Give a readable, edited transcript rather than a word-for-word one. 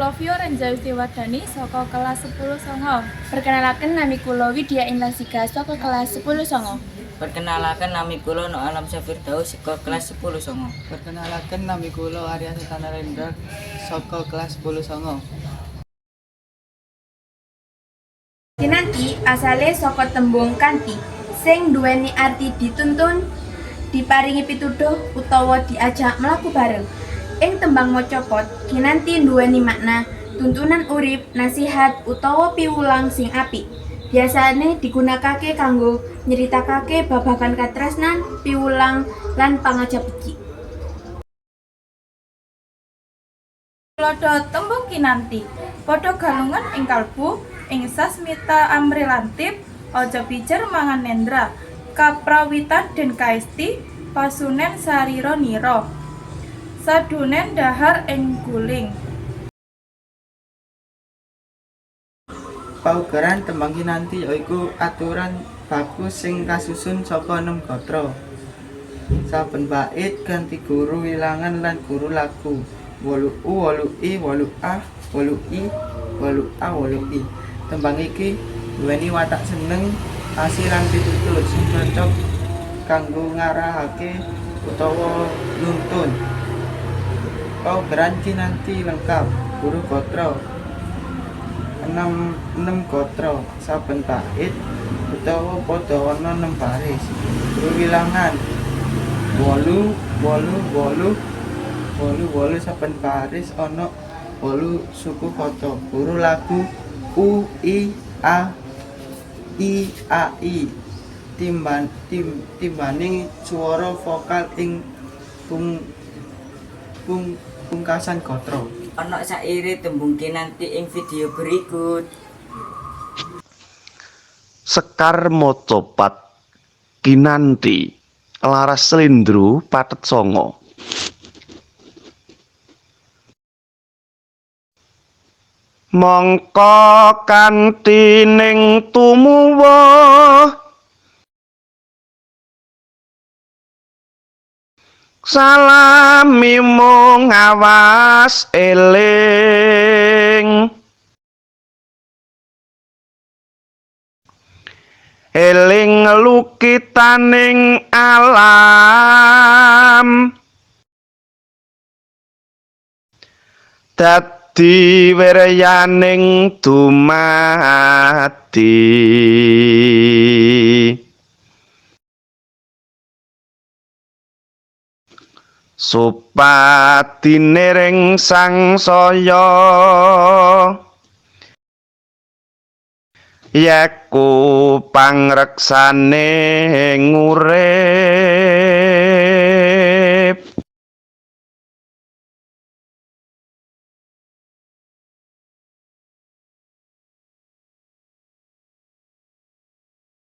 kula Fiorenza Wistiwardani saka kelas 10 songo. Perkenalkan nami kula Widya Inlasika saka kelas 10 songo. Perkenalkan nami kula Nur Alam Firdaus saka kelas 10 songo. Perkenalkan nami kula Arya Setanarendra saka kelas 10 songo. Kinanti asale saka tembung kanthi sing duweni arti dituntun, diparingi pituduh utawa diajak mlaku bareng. Ing tembang mocopot, kinanti duweni makna tuntunan urip, nasihat utawa piwulang sing apik. Biasane digunakake kanggo nyeritakake babagan katresnan, piwulang lan pangajap becik. Tuladha tembung kinanti, padha galungan ing kalbu, ing sasmita amrilantip, aja pijer mangan nendra, kaprawitan den kaesti, pasunen sarira nira. Sadunen dahar ing guling. Paugeran tembang kinanti yaiku aturan baku sing kasusun saka 6 gatra. Saben bait ganti guru wilangan lan guru lagu. 8u 8i 8a 8i 8a 8i. Tembang iki duweni watak seneng, asih lan pitutur sing cocok kanggo ngarahake utawa nuntun. Paugeran kinanti lengkap, guru gatra 6 gatra, saben bait utawa padha ana 6 baris. Guru wilangan 8 saben baris ana 8 suku kata. Guru lagu u i a i timbaning swara vokal ing pungkasan gatra. Ana saire tembung kinanti ing video berikut. Sekar mocopat kinanti laras slendro pathet songo. Mangka kanthi ning tumuwa salami mung awas eling eling lukitaning alam dadi weryaning dumati supatine ring sangsaya yaku pangreksane ngure